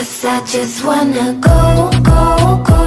'Cause I just wanna go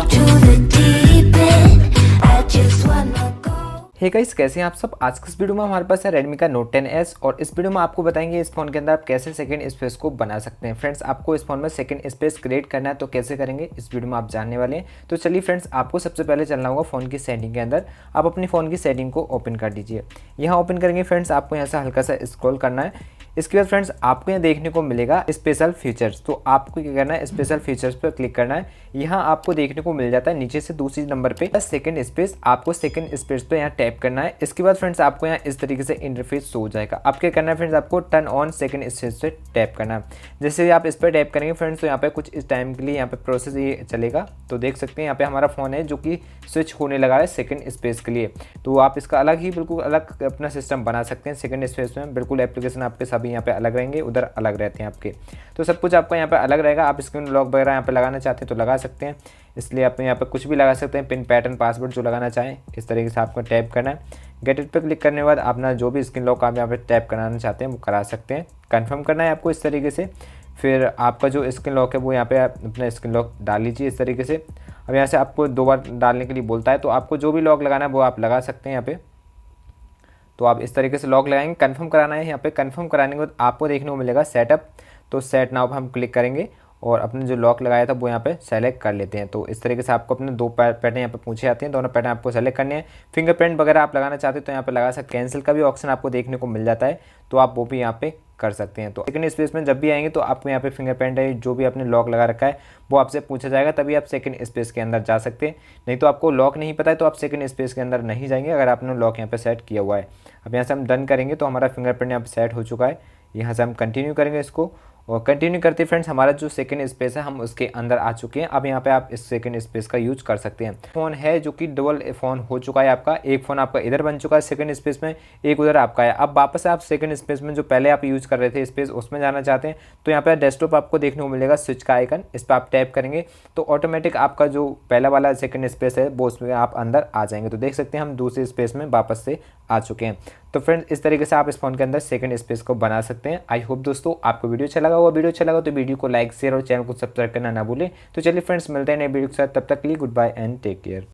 to the deep end. I just wanna go. Hey guys, कैसे हैं आप सब। आज की इस वीडियो में हमारे पास है Redmi का Note 10s और इस वीडियो में आपको बताएंगे इस फ़ोन के अंदर आप कैसे सेकंड स्पेस को बना सकते हैं। फ्रेंड्स, आपको इस फ़ोन में सेकंड स्पेस क्रिएट करना है तो कैसे करेंगे इस वीडियो में आप जानने वाले हैं। तो चलिए फ्रेंड्स, आपको सबसे पहले चलना होगा फ़ोन की सेटिंग के अंदर। आप अपनी फ़ोन की सेटिंग को ओपन कर दीजिए। यहाँ ओपन करेंगे फ्रेंड्स, आपको यहाँ से हल्का सा स्क्रॉल करना है। इसके बाद फ्रेंड्स, आपको यहाँ देखने को मिलेगा स्पेशल फीचर्स। तो आपको क्या करना है, स्पेशल फीचर्स पर क्लिक करना है। यहाँ आपको देखने को मिल जाता है नीचे से दूसरी नंबर पे सेकंड स्पेस। आपको सेकंड स्पेस पे यहाँ टैप करना है। इसके बाद फ्रेंड्स, आपको यहाँ इस तरीके से इंटरफेस शो हो जाएगा। आप क्या करना है फ्रेंड्स, आपको टर्न ऑन सेकंड स्पेस पे टैप करना है। जैसे ही आप इस पर टैप करेंगे फ्रेंड्स, तो यहाँ पे कुछ इस टाइम के लिए यहाँ पे प्रोसेस ये चलेगा। तो देख सकते हैं यहाँ पे हमारा फ़ोन है जो कि स्विच होने लगा है सेकंड स्पेस के लिए। तो आप इसका अलग ही बिल्कुल अलग अपना सिस्टम बना सकते हैं सेकंड स्पेस में। बिल्कुल एप्लीकेशन आपके सभी यहाँ पे अलग रहेंगे, उधर अलग रहते हैं आपके। तो सब कुछ आपका यहाँ पे अलग रहेगा। आप स्क्रीन लॉक वगैरह यहाँ पे लगाना चाहते हैं तो लगा सकते हैं, इसलिए आप यहाँ पे कुछ भी लगा सकते हैं, पिन पैटर्न पासवर्ड जो लगाना चाहें। इस तरीके से आपको टैप करना है। गेट इट पे क्लिक करने के बाद अपना जो भी स्क्रीन लॉक आप यहाँ पे टैप कराना चाहते हैं वो करा सकते हैं। कंफर्म करना है आपको इस तरीके से। फिर आपका जो स्क्रीन लॉक है वो यहाँ पे आप अपना स्क्रीन लॉक डाल लीजिए इस तरीके से। अब यहाँ से आपको 2 बार डालने के लिए बोलता है, तो आपको जो भी लॉक लगाना है वो आप लगा सकते हैं यहाँ पे। तो आप इस तरीके से लॉक लगाएंगे, कंफर्म कराना है। यहाँ पे कंफर्म कराने के बाद आपको देखने को मिलेगा सेटअप। तो सेट नाउ पर हम क्लिक करेंगे और अपने जो लॉक लगाया था वो यहाँ पे सेलेक्ट कर लेते हैं। तो इस तरीके से आपको अपने 2 पैटर्न यहाँ पे पूछे जाते हैं, दोनों पैटर्न आपको सेलेक्ट करने हैं। फिंगरप्रिंट वगैरह आप लगाना चाहते हैं तो यहाँ पे लगा सकते हैं। कैंसिल का भी ऑप्शन आपको देखने को मिल जाता है, तो आप वो भी यहाँ पे कर सकते हैं। तो सेकंड स्पेस में जब भी आएंगे तो आपको यहाँ पे फिंगरप्रिंट है जो भी आपने लॉक लगा रखा है वो आपसे पूछा जाएगा, तभी आप सेकंड स्पेस के अंदर जा सकते हैं। नहीं तो आपको लॉक नहीं पता है तो आप सेकंड स्पेस के अंदर नहीं जाएंगे अगर आपने लॉक यहाँ पे सेट किया हुआ है। अब यहाँ से हम डन करेंगे तो हमारा फिंगरप्रिंट यहाँ पे सेट हो चुका है। यहाँ से हम कंटिन्यू करेंगे इसको, और कंटिन्यू करते फ्रेंड्स हमारा जो सेकंड स्पेस है हम उसके अंदर आ चुके हैं। अब यहाँ पे आप इस सेकंड स्पेस का यूज कर सकते हैं। फ़ोन है जो कि डबल फ़ोन हो चुका है आपका। एक फ़ोन आपका इधर बन चुका है सेकंड स्पेस में, एक उधर आपका है। अब वापस आप सेकंड स्पेस में जो पहले आप यूज़ कर रहे थे स्पेस उसमें जाना चाहते हैं तो यहाँ पे डेस्कटॉप आपको देखने को मिलेगा स्विच का आइकन। इस पर आप टैप करेंगे तो ऑटोमेटिक आपका जो पहला वाला सेकंड स्पेस है वो उसमें आप अंदर आ जाएंगे। तो देख सकते हैं हम दूसरे स्पेस में वापस से आ चुके हैं। तो फ्रेंड्स, इस तरीके से आप इस फोन के अंदर सेकंड स्पेस को बना सकते हैं। आई होप दोस्तों आपको वीडियो अच्छा लगा होगा। वीडियो अच्छा लगा तो वीडियो को लाइक शेयर और चैनल को सब्सक्राइब करना ना भूलें। तो चलिए फ्रेंड्स, मिलते हैं नए वीडियो के साथ। तब तक के लिए goodbye and take care.